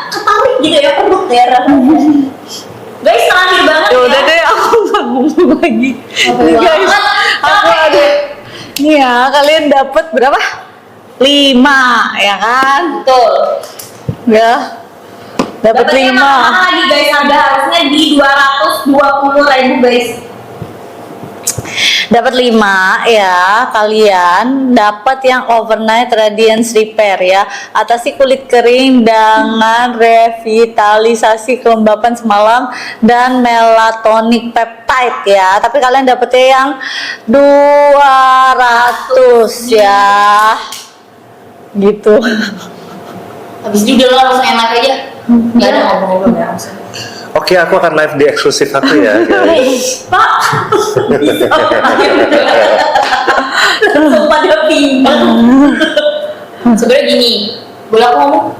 ketarik gitu ya perut ya rasanya. Guys, terakhir banget ya. Udah deh, aku nggak ngomong lagi. Nih guys, aku ada. Nih ya, kalian dapat berapa? 5, ya kan? Betul. Ya, dapat 5. Lagi guys, harusnya di 220.000 guys. Dapat 5 ya, kalian dapat yang overnight radiance repair ya, atasi kulit kering dengan revitalisasi kelembapan semalam dan melatonic peptide ya. Tapi kalian dapetnya yang 200 ya, gitu. Habis itu udah langsung enak aja. Gak ada ngomong-ngomong ya langsung. Oke, aku akan live di eksklusif aku ya. Pak, bisa langsung pada pinggang. Sebenarnya gini, boleh aku ngomong?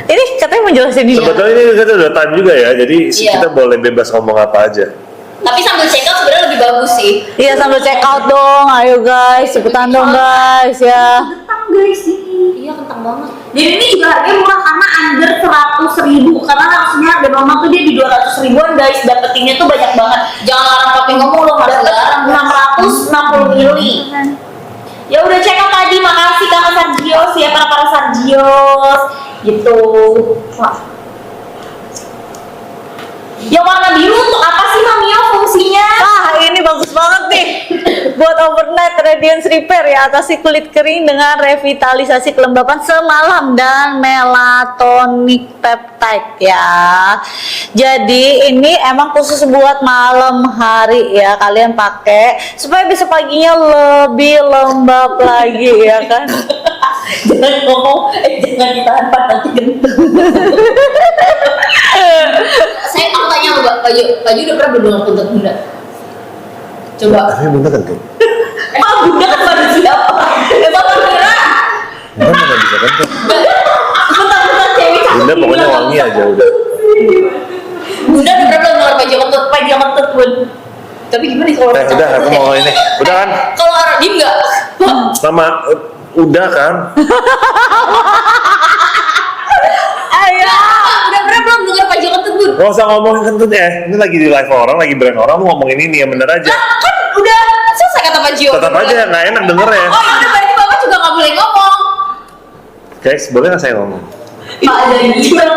Ini katanya mau jelasin ini. Sebetulnya ini kita udah time juga ya, jadi Iya. kita boleh bebas ngomong apa aja. Tapi sambil check out sebenarnya lebih bagus sih. Iya, sambil check out dong, ayo guys, cepetan dong guys ya. Kentang guys ini. Iya kentang banget. Jadi ini juga harganya murah karena under 100.000. Karena langsungnya harga normal tuh dia di 200.000-an guys. Dapetinnya tuh banyak banget. Jangan larang papi ngomong loh, harus larang 660 mili. Ya udah check out tadi, makasih Kakak Sargios ya para Sargios. Gitu. Wah. Yang warna biru untuk apa sih Mamio fungsinya? Wah, ini bagus banget nih. Buat overnight radiance repair ya, atasi kulit kering dengan revitalisasi kelembapan semalam dan melatonic peptide ya. Jadi ini emang khusus buat malam hari ya, kalian pakai supaya bisa paginya lebih lembab lagi ya kan. Jangan ngomong, jangan ditahan Pak, nanti gendut. Saya aku tanya sama Pak Ju udah pernah berdoa untuk Bunda? Coba. Tapi bunda kan tuh. Emang Bunda kan baru siapa? Emang kira? Bunda mana bisa kan tuh. Bentar-bentar cewek cakep. Bunda pokoknya bilang, wangi aja udah. Bunda udah pernah dengar Pak Ju kentut Bun. Tapi gimana nih kalau orang Udah, cakep aku ya? mau ini. Udah kan? Kalau orang diem nggak? Sama udah kan? Ayo. Udah pernah belum dengar Pak Ju kentut Bun? Gak usah ngomongin kentut ya. Ini lagi di live orang, lagi brand orang, lu ngomongin ini ya bener aja. Lah kan udah selesai kata Pak Ju. Tetap aja nggak enak denger ya. Oh ya udah berarti Bapak juga nggak boleh ngomong. Guys, boleh nggak saya ngomong? Pak jadi gimana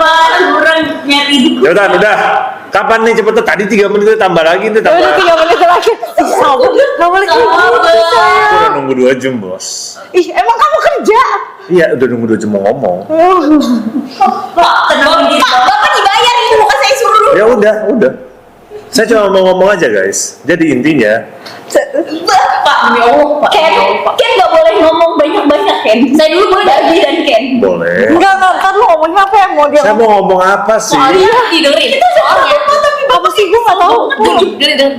orang nyari di Ya udah. Kapan nih cepet tuh? Tadi 3 menit tuh, tambah lagi nih, tambah. Udah 3 menit lagi. Sabar, nggak boleh kayak gitu Aku sayang. udah nunggu 2 jam, bos. Ih, emang kamu kerja? Iya, udah nunggu 2 jam mau ngomong. Pak, tenang diri Bapak dibayar ini bukan saya suruh. Ya udah. Saya cuma mau ngomong aja, guys. Jadi intinya, Pak, demi Allah, Pak. Ken nggak boleh ngomong banyak-banyak, Ken. Saya dulu boleh Darby dan Ken. boleh. Enggak, ntar lu ngomongin apa yang mau dia Saya ngomong? mau ngomong apa sih? Soalnya didengerin. Kita soalnya. Tapi apa sih, gue gak tau. Dengerin.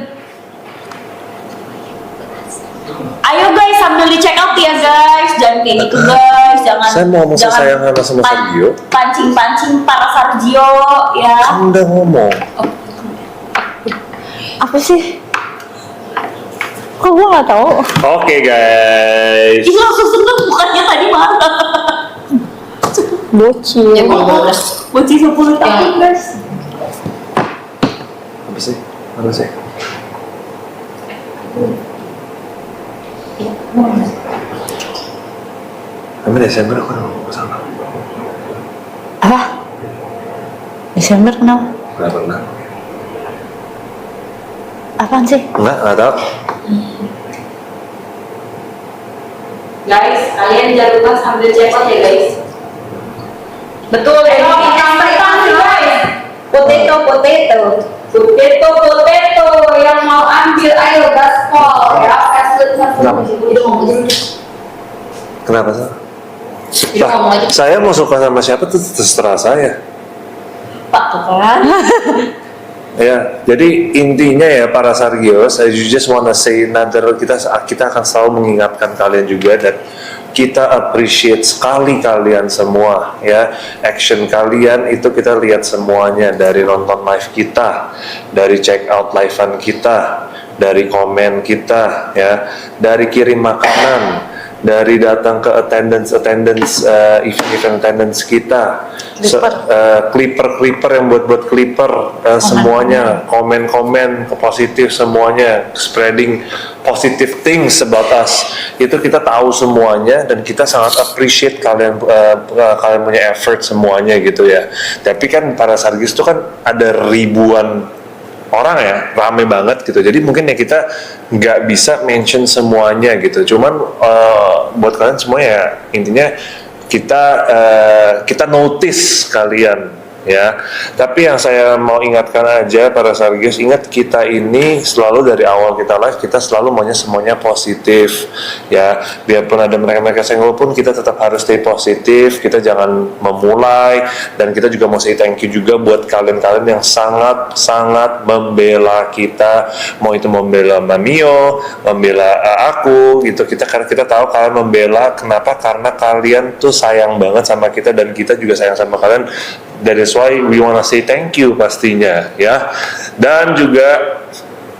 Ayo guys, sambil di check out ya guys. Jangan kayak gitu guys. Jangan. Saya mau ngomong jangan sayang sama Sargio. Pancing-pancing para Sargio ya. Kan udah ngomong. Apa sih? Kok gue gak tau? Oke, guys. Ih langsung seneng bukannya tadi marah. Bocil. Ya boleh. Bocil 10 tahun guys. Apa sih? Mana sih? Amin Desember aku udah ngomong sama. Apa? Desember kenapa? Nggak pernah. Apaan sih? Nggak tahu. Guys, kalian jangan lupa sambil check out ya guys. Betul, ini ekspektasi guys. Potato yang mau ambil ayo gaspol ya, Kenapa sih? Jadi ngomong aja. Saya mau suka sama siapa tuh terserah saya. Pak tuh kan. Ya, jadi intinya ya para Sargios, I just wanna say another, kita akan selalu mengingatkan kalian juga dan kita appreciate sekali kalian semua ya. Action kalian itu kita lihat semuanya, dari nonton live kita, dari check out livean kita, dari komen kita ya, dari kirim makanan, dari datang ke attendance event attendance kita, clipper yang buat clipper, semuanya komen positif, semuanya spreading positive things about us, itu kita tahu semuanya dan kita sangat appreciate kalian punya effort semuanya gitu ya. Tapi kan para Sargis itu kan ada ribuan orang ya, rame banget gitu, jadi mungkin ya kita nggak bisa mention semuanya gitu, cuman buat kalian semua ya intinya kita notice kalian ya. Tapi yang saya mau ingatkan aja para Sargios, ingat kita ini selalu dari awal kita live kita selalu maunya semuanya positif ya, biarpun ada mereka senggol pun kita tetap harus stay positif, kita jangan memulai, dan kita juga mau say thank you juga buat kalian yang sangat membela kita, mau itu membela Mamio, membela aku gitu, karena kita tahu kalian membela, kenapa? Karena kalian tuh sayang banget sama kita dan kita juga sayang sama kalian. That is why we wanna say thank you pastinya ya. Dan juga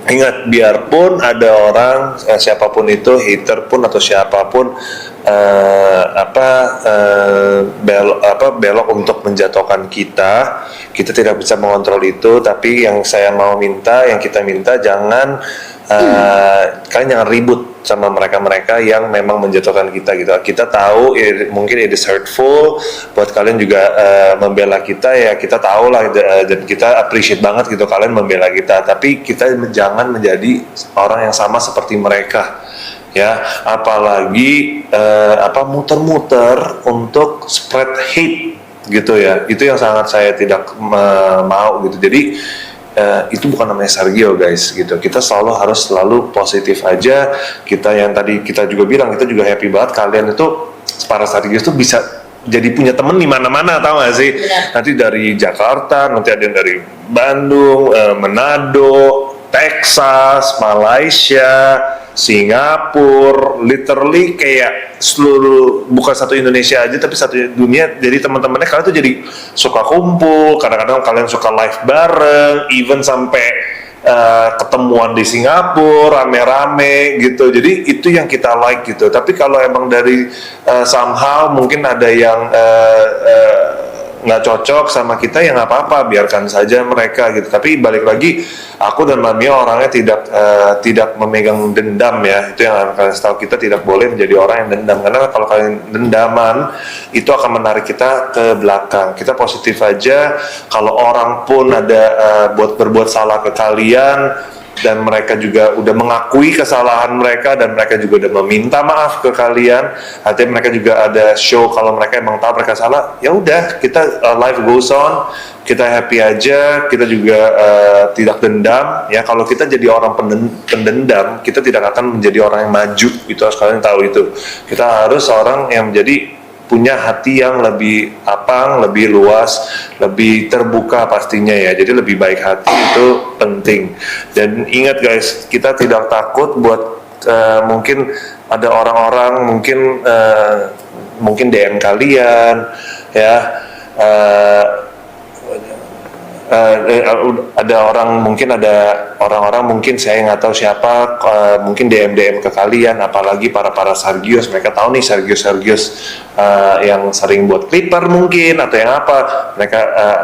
ingat, biarpun ada orang siapapun itu, hater pun atau siapapun belok untuk menjatuhkan kita tidak bisa mengontrol itu. Tapi yang kita minta jangan kalian jangan ribut sama mereka yang memang menjatuhkan kita gitu. Kita tahu mungkin it is hurtful buat kalian juga membela kita ya, kita tahu lah, dan kita appreciate banget gitu kalian membela kita, tapi kita jangan menjadi orang yang sama seperti mereka ya, apalagi muter-muter untuk spread hate gitu ya. Itu yang sangat saya tidak mau gitu. Jadi itu bukan namanya Sargio guys gitu. Kita harus selalu positif aja. Kita yang tadi kita juga bilang, kita juga happy banget kalian itu para Sargios tuh bisa jadi punya temen di mana-mana, tau gak sih? Benar. Nanti dari Jakarta, nanti ada yang dari Bandung, Manado, Texas, Malaysia, Singapura, literally kayak seluruh, bukan satu Indonesia aja tapi satu dunia. Jadi teman-temannya kalian tuh jadi suka kumpul, kadang-kadang kalian suka live bareng, even sampai ketemuan di Singapura rame-rame gitu. Jadi itu yang kita like gitu. Tapi kalau emang dari somehow mungkin ada yang nggak cocok sama kita, ya nggak apa-apa, biarkan saja mereka gitu. Tapi balik lagi, aku dan Mami orangnya tidak memegang dendam ya. Itu yang kalian tahu, kita tidak boleh menjadi orang yang dendam, karena kalau kalian dendaman itu akan menarik kita ke belakang. Kita positif aja. Kalau orang pun ada berbuat salah ke kalian dan mereka juga udah mengakui kesalahan mereka dan mereka juga udah meminta maaf ke kalian, artinya mereka juga ada show kalau mereka emang tahu mereka salah, ya udah, kita life goes on, kita happy aja, kita juga tidak dendam ya. Kalau kita jadi orang pendendam, kita tidak akan menjadi orang yang maju, itu harus kalian tahu itu. Kita harus orang yang menjadi punya hati yang lebih lapang, lebih luas, lebih terbuka pastinya ya. Jadi lebih baik hati itu penting. Dan ingat guys, kita tidak takut buat mungkin ada orang-orang mungkin DM kalian ya. Ada orang-orang mungkin saya nggak tahu siapa, mungkin DM ke kalian, apalagi para Sargios, mereka tahu nih Sargios yang sering buat clipper mungkin atau yang apa, mereka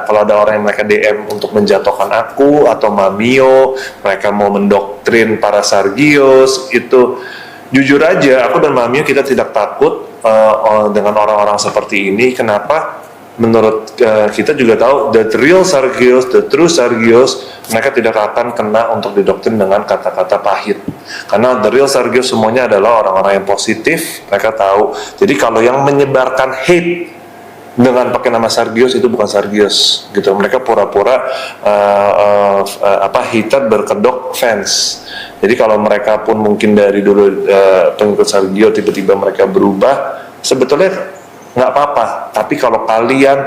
kalau ada orang yang mereka DM untuk menjatuhkan aku atau Mamio, mereka mau mendoktrin para Sargios, itu jujur aja aku dan Mamio kita tidak takut dengan orang-orang seperti ini. Kenapa? Menurut kita juga tahu the real Sargios, the true Sargios, mereka tidak akan kena untuk didoktrin dengan kata-kata pahit, karena the real Sargios semuanya adalah orang-orang yang positif. Mereka tahu. Jadi kalau yang menyebarkan hate dengan pakai nama Sargios, itu bukan Sargios gitu. Mereka pura-pura hater berkedok fans. Jadi kalau mereka pun mungkin dari dulu pengikut Sargio, tiba-tiba mereka berubah, sebetulnya nggak apa-apa. Tapi kalau kalian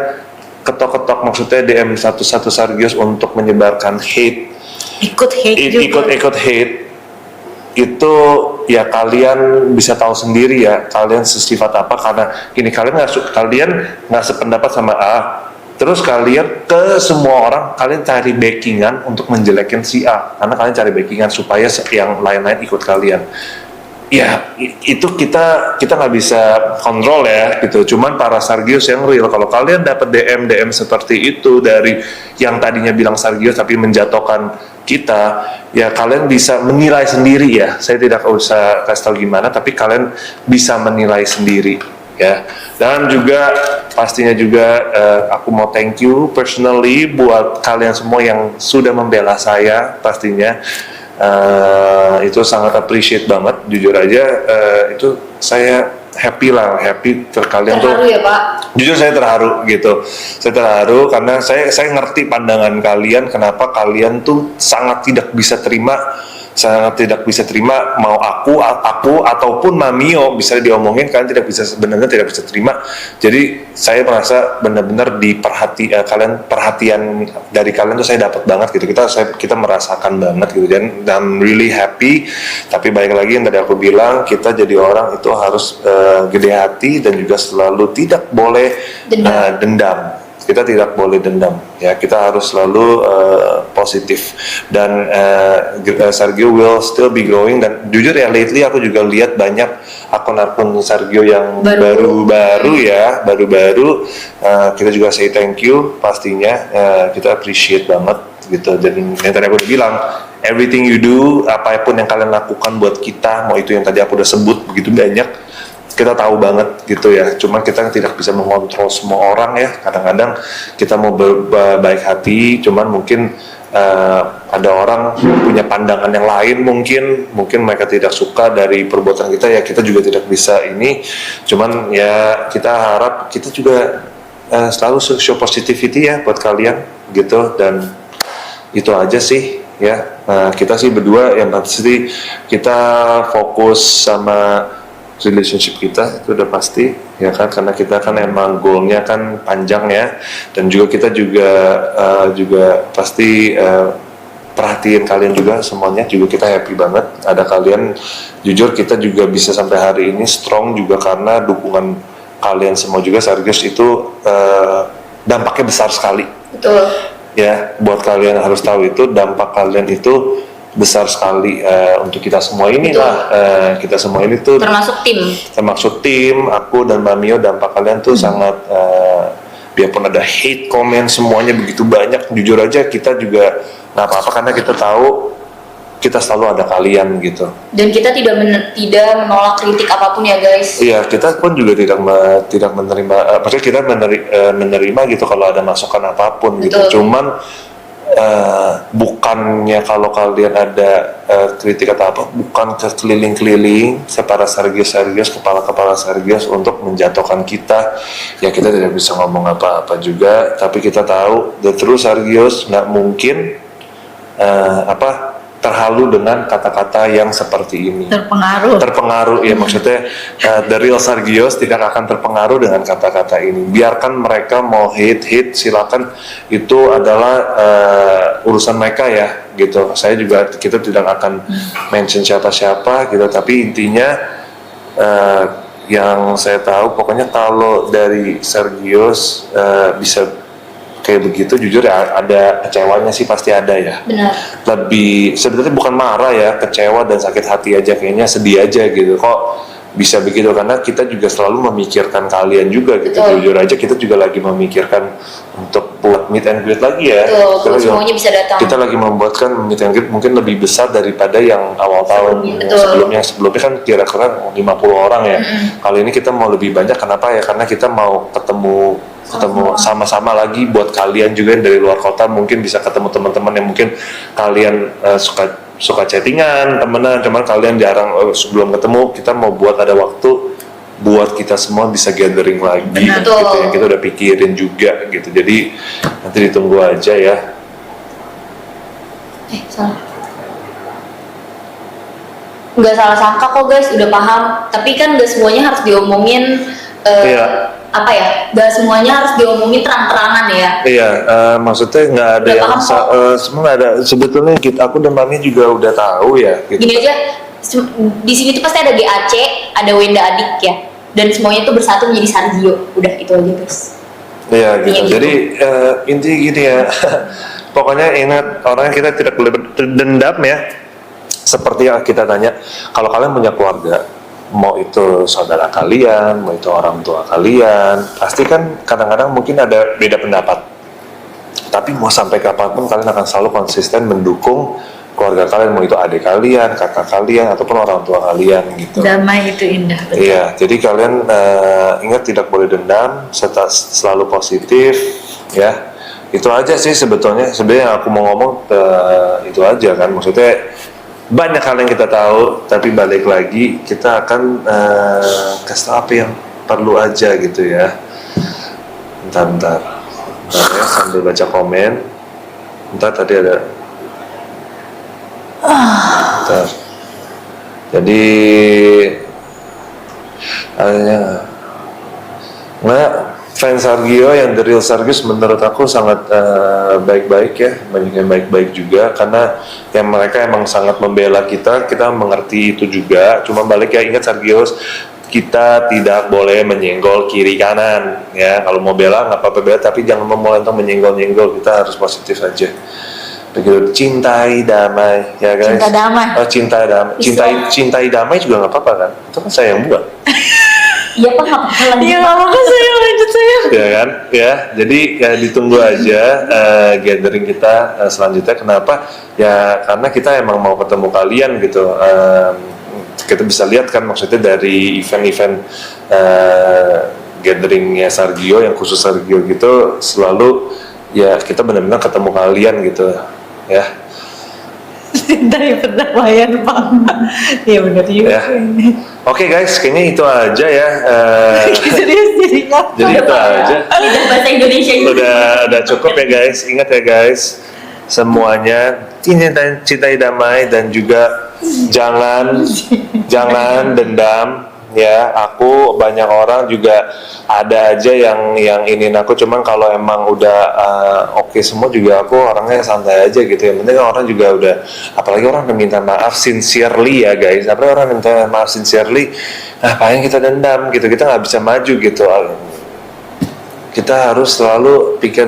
ketok-ketok, maksudnya DM satu Sargios untuk menyebarkan hate, ikut hate, itu ya kalian bisa tahu sendiri ya kalian sesifat apa. Karena gini, kalian nggak sependapat sama A, terus kalian ke semua orang kalian cari backingan untuk menjelekin si A, karena kalian cari backingan supaya yang lain-lain ikut kalian. itu kita nggak bisa kontrol ya gitu. Cuman para Sargios yang real, kalau kalian dapat DM seperti itu dari yang tadinya bilang Sargios tapi menjatuhkan kita, ya kalian bisa menilai sendiri ya. Saya tidak usah kasih tahu gimana, tapi kalian bisa menilai sendiri ya. Dan juga pastinya juga aku mau thank you personally buat kalian semua yang sudah membela saya pastinya. Itu sangat appreciate banget, jujur aja. Itu saya happy kalian tuh. Terharu ya Pak. Jujur saya terharu gitu. Saya terharu karena saya ngerti pandangan kalian, kenapa kalian tuh sangat tidak bisa terima mau aku ataupun Mamio bisa diomongin, kalian sebenarnya tidak bisa terima. Jadi saya merasa benar-benar perhatian dari kalian tuh saya dapat banget gitu. Kita merasakan banget gitu, dan I'm really happy. Tapi balik lagi yang tadi aku bilang, kita jadi orang itu harus gede hati dan juga selalu tidak boleh dendam. Kita tidak boleh dendam ya, kita harus selalu positif, dan Sergio will still be growing. Dan jujur ya, lately aku juga lihat banyak akun-akun Sergio yang baru-baru. Kita juga say thank you pastinya, kita appreciate banget gitu. Dan yang tadi aku udah bilang, everything you do, apapun yang kalian lakukan buat kita, mau itu yang tadi aku udah sebut begitu banyak, kita tahu banget gitu ya. Cuman kita tidak bisa mengontrol semua orang ya. Kadang-kadang kita mau baik hati, cuman mungkin ada orang punya pandangan yang lain, mungkin mereka tidak suka dari perbuatan kita ya. Kita juga tidak bisa ini. Cuman ya kita harap kita juga selalu show positivity ya buat kalian gitu. Dan itu aja sih ya. Kita sih berdua yang pasti kita fokus sama relationship kita, itu udah pasti ya kan, karena kita kan emang goalnya kan panjang ya. Dan juga kita juga pasti perhatiin kalian juga semuanya. Juga kita happy banget ada kalian. Jujur kita juga bisa sampai hari ini strong juga karena dukungan kalian semua juga. Sargios itu dampaknya besar sekali. Betul ya, buat kalian harus tahu itu dampak kalian itu besar sekali untuk kita semua ini lah. Kita semua ini tuh termasuk tim aku dan Mamio, dampak kalian tuh sangat biarpun ada hate comment semuanya begitu banyak, jujur aja kita juga nggak apa-apa karena kita tahu kita selalu ada kalian gitu. Dan kita tidak menolak kritik apapun ya guys. Iya, kita pun juga tidak menerima, maksudnya kita menerima gitu kalau ada masukan apapun. Betul. Gitu. Cuman bukannya kalau kalian ada kritik atau apa, bukan ke keliling-keliling para Sargios, kepala Sargios untuk menjatuhkan kita. Ya kita tidak bisa ngomong apa-apa juga, tapi kita tahu the true Sargios nggak mungkin terhalu dengan kata-kata yang seperti ini. Terpengaruh ya, maksudnya the real Sargios tidak akan terpengaruh dengan kata-kata ini. Biarkan mereka mau hate silakan, itu adalah urusan mereka ya gitu. Kita tidak akan mention siapa-siapa gitu, tapi intinya yang saya tahu pokoknya kalau dari Sargios bisa kayak begitu, jujur ya ada kecewanya sih, pasti ada ya. Benar. Lebih sebenarnya bukan marah ya, kecewa dan sakit hati aja, kayaknya sedih aja gitu. Kok bisa begitu? Karena kita juga selalu memikirkan kalian juga gitu. Betul. Jujur aja kita juga lagi memikirkan untuk buat meet and greet lagi ya. Betul, semuanya bisa datang. Kita lagi membuatkan meet and greet mungkin lebih besar daripada yang awal tahun. Sebelumnya kan kira-kira 50 orang ya. Kali ini kita mau lebih banyak, kenapa ya? Karena kita mau ketemu sama-sama lagi buat kalian juga yang dari luar kota, mungkin bisa ketemu teman-teman yang mungkin kalian suka chattingan, temenan, cuman kalian jarang sebelum ketemu. Kita mau buat ada waktu buat kita semua bisa gathering lagi. Benar, gitu yang kita udah pikirin juga gitu. Jadi nanti ditunggu aja ya. Salah. Nggak salah sangka kok guys, udah paham. Tapi kan nggak semuanya harus diomongin. Iya. Gak semuanya harus diomongin terang-terangan ya. Iya, maksudnya nggak ada yang semua nggak ada. Sebetulnya aku dan Mami juga udah tahu ya. Gitu. Gini aja, di sini tuh pasti ada GAC, ada Wenda Adik ya, dan semuanya tuh bersatu menjadi Sargio. Udah itu aja guys. Iya gitu. Jadi intinya gini ya, pokoknya ingat, orangnya kita tidak boleh berdendam ya. seperti yang kita tanya, kalau kalian punya keluarga, mau itu saudara kalian, mau itu orang tua kalian, pasti kan kadang-kadang mungkin ada beda pendapat. Tapi mau sampai kapanpun kalian akan selalu konsisten mendukung keluarga kalian, mau itu adik kalian, kakak kalian, ataupun orang tua kalian gitu. Damai itu indah. Betul. Iya, jadi kalian ingat tidak boleh dendam, selalu positif, ya. Itu aja sih sebetulnya. Sebenarnya yang aku mau ngomong itu aja kan, maksudnya banyak hal yang kita tahu, tapi balik lagi kita akan kasih tahu apa yang perlu aja gitu ya. Bentar ya, sambil baca komen. Bentar, tadi ada. Bentar. Jadi fans Sergio yang The Real Sergius menurut aku sangat baik-baik ya, banyak yang baik-baik juga, karena yang mereka emang sangat membela kita mengerti itu juga. Cuma balik ya, ingat Sergius, kita tidak boleh menyenggol kiri kanan ya. Kalau mau bela nggak apa-apa bela, tapi jangan memulai untuk menyenggol, kita harus positif aja. Begitu, cintai damai ya guys. Cinta damai. Oh, cintai damai juga nggak apa-apa kan? Itu kan sayang buat. Iya Pak, nggak apa-apa lanjut. Iya, nggak apa-apa, saya lanjut saya. Ya kan, ya. Jadi ya ditunggu aja gathering kita selanjutnya. Kenapa? Ya karena kita emang mau ketemu kalian gitu. Kita bisa lihat kan, maksudnya dari event-event gatheringnya Sergio yang khusus Sergio gitu, selalu ya kita benar-benar ketemu kalian gitu, ya. Dari perdamaian Pak. Iya benar juga. Ya. Oke guys, kayaknya itu aja ya. Serius jadi nggak? Jadi itu aja. Lidah bahasa Indonesia itu. Udah cukup ya guys. Ingat ya guys, semuanya cintai damai, dan juga jangan dendam ya. Aku banyak orang juga ada aja yang ingin aku, cuman kalau emang udah oke semua juga aku orangnya santai aja gitu. Yang penting orang juga udah, apalagi orang udah minta maaf sincerely ya guys, apalagi orang minta maaf sincerely, paling kita dendam gitu, kita nggak bisa maju gitu. Kita harus selalu pikir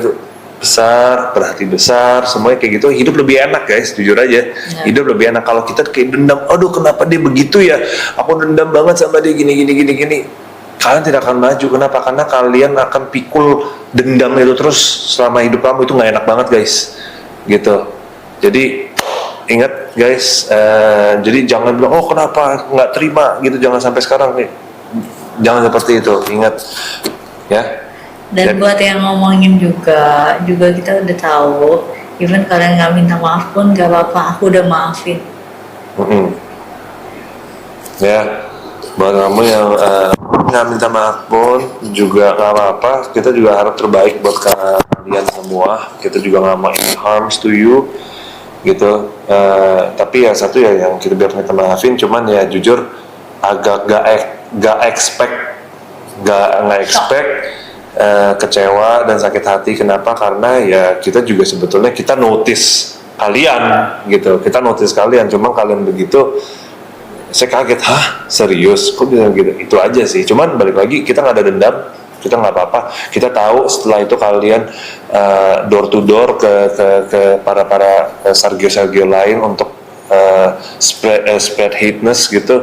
besar, berhati besar, semuanya kayak gitu. Hidup lebih enak guys, jujur aja. Hidup lebih enak. Kalau kita kayak dendam, aduh kenapa dia begitu ya, aku dendam banget sama dia gini, kalian tidak akan maju. Kenapa? Karena kalian akan pikul dendam itu terus selama hidup kamu. Itu nggak enak banget guys, gitu. Jadi ingat guys, jadi jangan bilang oh kenapa nggak terima gitu, jangan sampai sekarang nih, jangan seperti itu. Ingat ya. Dan buat yang ngomongin juga kita udah tahu, even kalian nggak minta maaf pun nggak apa-apa, aku udah maafin. Ya, buat kamu yang nggak minta maaf pun juga nggak apa-apa, kita juga harap terbaik buat kalian semua. Kita juga nggak mau any harms to you gitu. Tapi ya satu ya yang kita biar minta maafin, cuman ya jujur agak nggak expect kecewa dan sakit hati. Kenapa? Karena ya kita juga sebetulnya kita notice kalian gitu, cuma kalian begitu, saya kaget, serius kok bilang gitu. Itu aja sih, cuman balik lagi kita nggak ada dendam, kita nggak apa-apa. Kita tahu setelah itu kalian door to door ke para Sergio lain untuk spread hateness gitu,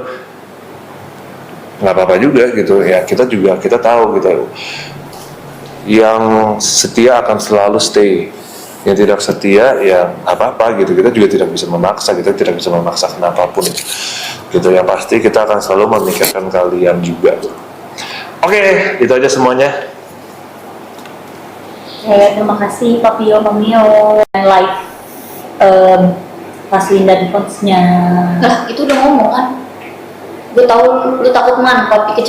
nggak apa-apa juga gitu ya. Kita tahu gitu, yang setia akan selalu stay, yang tidak setia ya apa-apa gitu. Kita juga tidak bisa memaksa, kenapapun gitu. Yang pasti kita akan selalu memikirkan kalian juga. Oke, itu aja semuanya. Terima kasih Papio, Mamio, live pas Linda di coachnya. Lah itu udah ngomong kan. Gue tahu lu takut man, Papi